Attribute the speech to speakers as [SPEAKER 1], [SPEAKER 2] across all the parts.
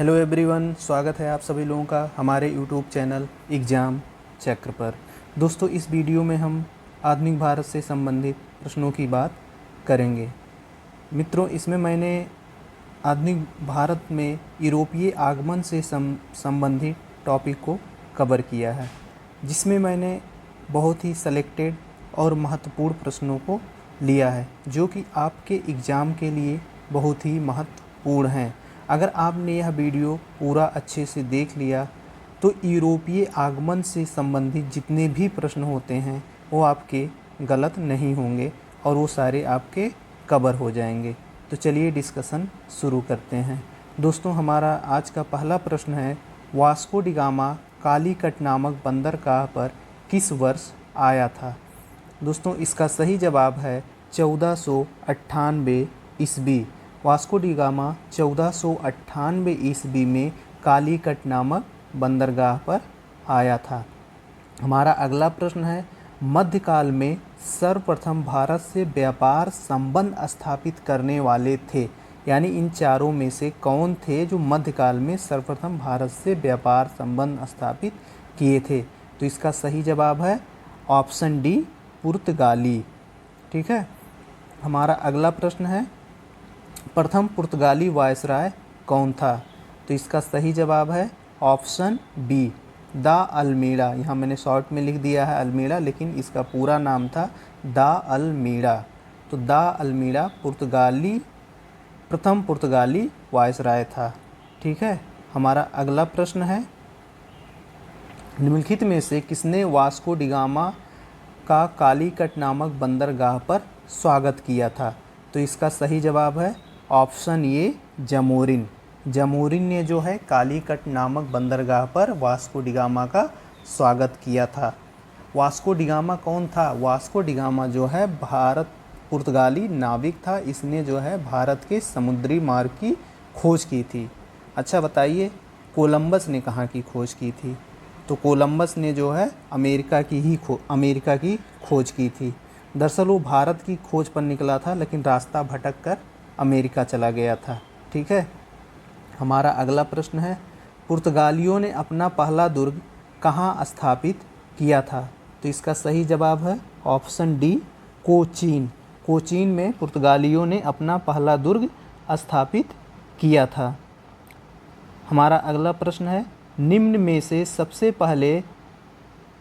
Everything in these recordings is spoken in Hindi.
[SPEAKER 1] हेलो एवरीवन, स्वागत है आप सभी लोगों का हमारे यूट्यूब चैनल एग्ज़ाम चक्र पर। दोस्तों, इस वीडियो में हम आधुनिक भारत से संबंधित प्रश्नों की बात करेंगे। मित्रों, इसमें मैंने आधुनिक भारत में यूरोपीय आगमन से संबंधित टॉपिक को कवर किया है, जिसमें मैंने बहुत ही सेलेक्टेड और महत्वपूर्ण प्रश्नों को लिया है, जो कि आपके एग्ज़ाम के लिए बहुत ही महत्वपूर्ण हैं। अगर आपने यह वीडियो पूरा अच्छे से देख लिया तो यूरोपीय आगमन से संबंधित जितने भी प्रश्न होते हैं वो आपके गलत नहीं होंगे और वो सारे आपके कवर हो जाएंगे। तो चलिए डिस्कशन शुरू करते हैं। दोस्तों, हमारा आज का पहला प्रश्न है, वास्को डी गामा कालीकट नामक बंदरगाह पर किस वर्ष आया था? दोस्तों, इसका सही जवाब है 1498 ईस्वी। वास्को डी गामा 1498 ईस्वी में कालीकट नामक बंदरगाह पर आया था। हमारा अगला प्रश्न है, मध्यकाल में सर्वप्रथम भारत से व्यापार संबंध स्थापित करने वाले थे। यानी इन चारों में से कौन थे जो मध्यकाल में सर्वप्रथम भारत से व्यापार संबंध स्थापित किए थे? तो इसका सही जवाब है ऑप्शन डी, पुर्तगाली। ठीक है। हमारा अगला प्रश्न है, प्रथम पुर्तगाली वायसराय कौन था? तो इसका सही जवाब है ऑप्शन बी, दा अल्मीड़ा। यहाँ मैंने शॉर्ट में लिख दिया है अल्मीड़ा, लेकिन इसका पूरा नाम था दा अल्मीड़ा। तो दा अल्मीड़ा प्रथम पुर्तगाली वायसराय था। ठीक है। हमारा अगला प्रश्न है, निम्नलिखित में से किसने वास्को डी गामा का कालीकट नामक बंदरगाह पर स्वागत किया था? तो इसका सही जवाब है ऑप्शन ए, जमोरिन। जमोरिन ने जो है कालीकट नामक बंदरगाह पर वास्को डी गामा का स्वागत किया था। वास्को डी गामा कौन था? वास्को डी गामा जो है पुर्तगाली नाविक था। इसने जो है भारत के समुद्री मार्ग की खोज की थी। अच्छा बताइए, कोलंबस ने कहाँ की खोज की थी? तो कोलंबस ने जो है अमेरिका की खोज की थी। दरअसल वो भारत की खोज पर निकला था, लेकिन रास्ता भटक कर अमेरिका चला गया था। ठीक है। हमारा अगला प्रश्न है, पुर्तगालियों ने अपना पहला दुर्ग कहाँ स्थापित किया था? तो इसका सही जवाब है ऑप्शन डी, कोचीन। कोचीन में पुर्तगालियों ने अपना पहला दुर्ग स्थापित किया था। हमारा अगला प्रश्न है, निम्न में से सबसे पहले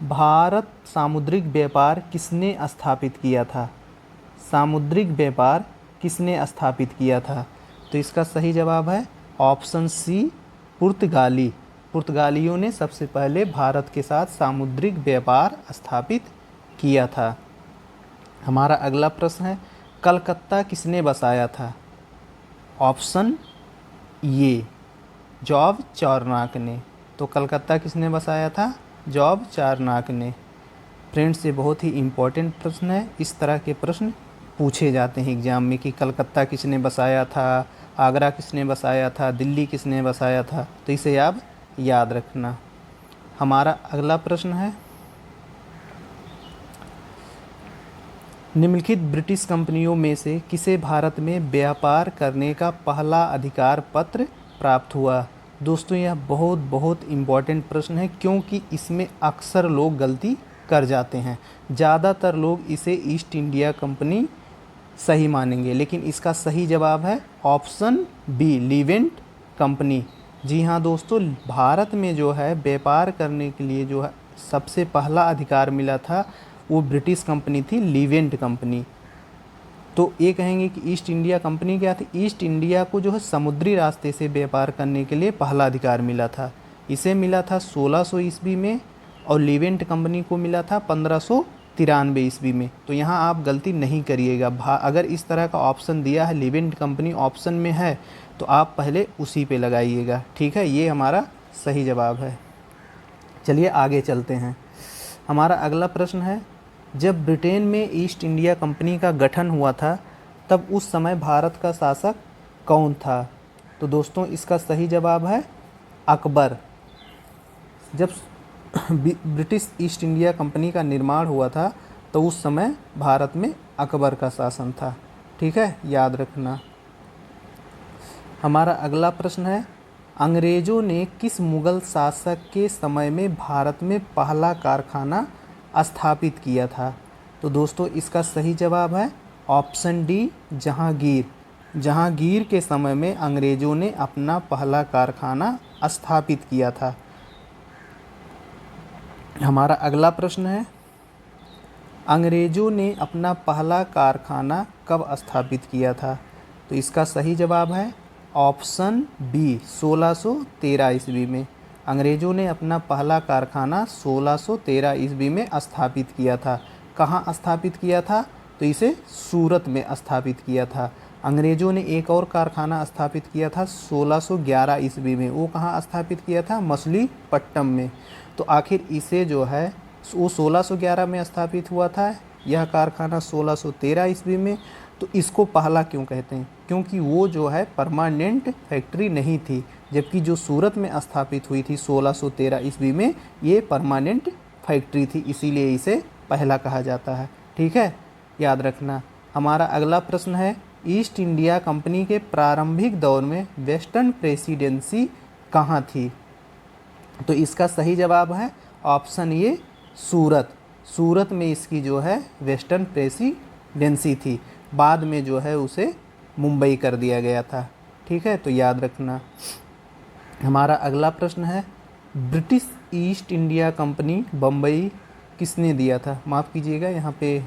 [SPEAKER 1] भारत सामुद्रिक व्यापार किसने स्थापित किया था? सामुद्रिक व्यापार किसने स्थापित किया था? तो इसका सही जवाब है ऑप्शन सी, पुर्तगाली। पुर्तगालियों ने सबसे पहले भारत के साथ सामुद्रिक व्यापार स्थापित किया था। हमारा अगला प्रश्न है, कलकत्ता किसने बसाया था? ऑप्शन ए, जॉब चारनाक ने। तो कलकत्ता किसने बसाया था? जॉब चारनाक ने। फ्रेंड्स, ये बहुत ही इम्पोर्टेंट प्रश्न है। इस तरह के प्रश्न पूछे जाते हैं एग्ज़ाम में कि कलकत्ता किसने बसाया था, आगरा किसने बसाया था, दिल्ली किसने बसाया था। तो इसे आप याद रखना। हमारा अगला प्रश्न है, निम्नलिखित ब्रिटिश कंपनियों में से किसे भारत में व्यापार करने का पहला अधिकार पत्र प्राप्त हुआ? दोस्तों, यह बहुत इम्पॉर्टेंट प्रश्न है, क्योंकि इसमें अक्सर लोग गलती कर जाते हैं। ज़्यादातर लोग इसे ईस्ट इंडिया कंपनी सही मानेंगे, लेकिन इसका सही जवाब है ऑप्शन बी, लीवेंट कंपनी। जी हाँ दोस्तों, भारत में जो है व्यापार करने के लिए जो है सबसे पहला अधिकार मिला था, वो ब्रिटिश कंपनी थी, लीवेंट कंपनी। तो ये कहेंगे कि ईस्ट इंडिया कंपनी क्या थी? ईस्ट इंडिया को जो है समुद्री रास्ते से व्यापार करने के लिए पहला अधिकार मिला था। इसे मिला था 1600 ईस्वी में और लीवेंट कंपनी को मिला था 1593 ईस्वी में। तो यहाँ आप गलती नहीं करिएगा। अगर इस तरह का ऑप्शन दिया है, लीवेंट कंपनी ऑप्शन में है, तो आप पहले उसी पे लगाइएगा। ठीक है, ये हमारा सही जवाब है। चलिए आगे चलते हैं। हमारा अगला प्रश्न है, जब ब्रिटेन में ईस्ट इंडिया कंपनी का गठन हुआ था, तब उस समय भारत का शासक कौन था? तो दोस्तों, इसका सही जवाब है अकबर। जब ब्रिटिश ईस्ट इंडिया कंपनी का निर्माण हुआ था, तो उस समय भारत में अकबर का शासन था। ठीक है, याद रखना। हमारा अगला प्रश्न है, अंग्रेज़ों ने किस मुग़ल शासक के समय में भारत में पहला कारखाना स्थापित किया था? तो दोस्तों इसका सही जवाब है ऑप्शन डी, जहांगीर। जहांगीर के समय में अंग्रेज़ों ने अपना पहला कारखाना स्थापित किया था। हमारा अगला प्रश्न है, अंग्रेज़ों ने अपना पहला कारखाना कब स्थापित किया था? तो इसका सही जवाब है ऑप्शन बी, 1613 ईस्वी में। अंग्रेज़ों ने अपना पहला कारखाना 1613 ईस्वी में स्थापित किया था। कहाँ स्थापित किया था? तो इसे सूरत में स्थापित किया था। अंग्रेज़ों ने एक और कारखाना स्थापित किया था 1611 ईस्वी में। वो कहाँ स्थापित किया था? मछलीपट्टनम में। तो आखिर इसे जो है वो 1611 में स्थापित हुआ था, यह कारखाना 1613 ईस्वी में। तो इसको पहला क्यों कहते हैं? क्योंकि वो जो है परमानेंट फैक्ट्री नहीं थी, जबकि जो सूरत में स्थापित हुई थी 1613 ईस्वी में, ये परमानेंट फैक्ट्री थी, इसीलिए इसे पहला कहा जाता है। ठीक है, याद रखना। हमारा अगला प्रश्न है, ईस्ट इंडिया कंपनी के प्रारंभिक दौर में वेस्टर्न प्रेसिडेंसी कहाँ थी? तो इसका सही जवाब है ऑप्शन ए, सूरत। सूरत में इसकी जो है वेस्टर्न प्रेसिडेंसी थी। बाद में जो है उसे मुंबई कर दिया गया था। ठीक है, तो याद रखना। हमारा अगला प्रश्न है, British east India company Bombay किसने दिया था? माफ़ कीजिएगा, यहाँ पे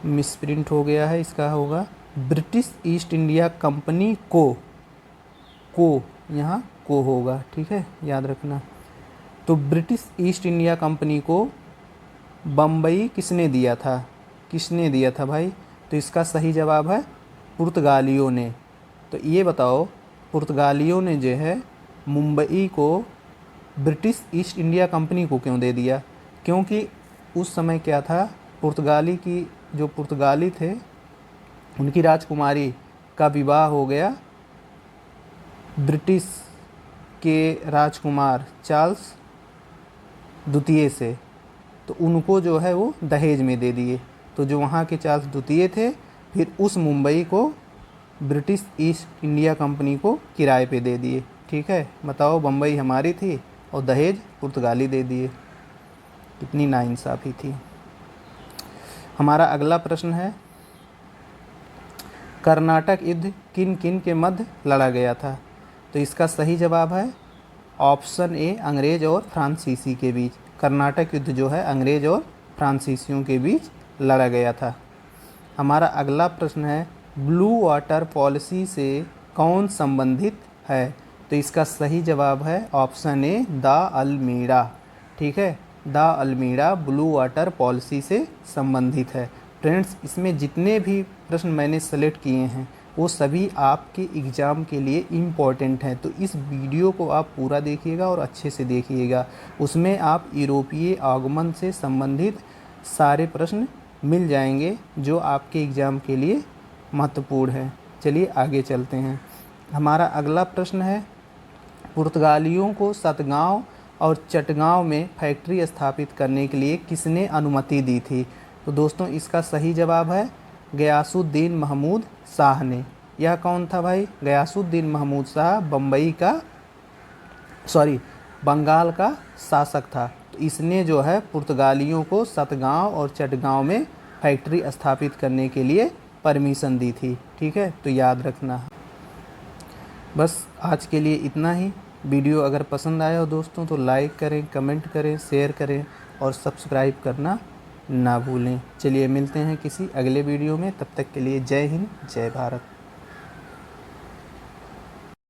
[SPEAKER 1] मिसप्रिंट हो गया है, इसका होगा ब्रिटिश ईस्ट इंडिया कंपनी को यहाँ को होगा। ठीक है, याद रखना। तो ब्रिटिश ईस्ट इंडिया कंपनी को बम्बई किसने दिया था? किसने दिया था भाई? तो इसका सही जवाब है पुर्तगालियों ने। तो ये बताओ, पुर्तगालियों ने जो है मुंबई को ब्रिटिश ईस्ट इंडिया कंपनी को क्यों दे दिया? क्योंकि उस समय क्या था, पुर्तगाली थे, उनकी राजकुमारी का विवाह हो गया ब्रिटिश के राजकुमार चार्ल्स द्वितीय से। तो उनको जो है वो दहेज में दे दिए। तो जो वहाँ के चार्ल्स द्वितीय थे, फिर उस मुंबई को ब्रिटिश ईस्ट इंडिया कंपनी को किराए पे दे दिए। ठीक है, बताओ, बम्बई हमारी थी और दहेज पुर्तगाली दे दिए। कितनी नाइंसाफ़ी थी। हमारा अगला प्रश्न है, कर्नाटक युद्ध किन किन के मध्य लड़ा गया था? तो इसका सही जवाब है ऑप्शन ए, अंग्रेज़ और फ्रांसीसी के बीच। कर्नाटक युद्ध जो है अंग्रेज़ और फ्रांसीसियों के बीच लड़ा गया था। हमारा अगला प्रश्न है, ब्लू वाटर पॉलिसी से कौन संबंधित है? तो इसका सही जवाब है ऑप्शन ए, द अल्मीड़ा। ठीक है, द अल्मीड़ा ब्लू वाटर पॉलिसी से संबंधित है। फ्रेंड्स, इसमें जितने भी प्रश्न मैंने सेलेक्ट किए हैं वो सभी आपके एग्ज़ाम के लिए इम्पॉर्टेंट हैं। तो इस वीडियो को आप पूरा देखिएगा और अच्छे से देखिएगा। उसमें आप यूरोपीय आगमन से संबंधित सारे प्रश्न मिल जाएंगे जो आपके एग्ज़ाम के लिए महत्वपूर्ण हैं। चलिए आगे चलते हैं। हमारा अगला प्रश्न है, पुर्तगालियों को सतगांव और चटगांव में फैक्ट्री स्थापित करने के लिए किसने अनुमति दी थी? तो दोस्तों इसका सही जवाब है गयासुद्दीन महमूद शाह ने। यह कौन था भाई? गयासुद्दीन महमूद शाह बंगाल का शासक था। तो इसने जो है पुर्तगालियों को सतगांव और चटगांव में फैक्ट्री स्थापित करने के लिए परमिशन दी थी। ठीक है, तो याद रखना। बस आज के लिए इतना ही। वीडियो अगर पसंद आया हो दोस्तों तो लाइक करें, कमेंट करें, शेयर करें और सब्सक्राइब करना ना भूलें। चलिए मिलते हैं किसी अगले वीडियो में, तब तक के लिए जय हिंद, जय भारत।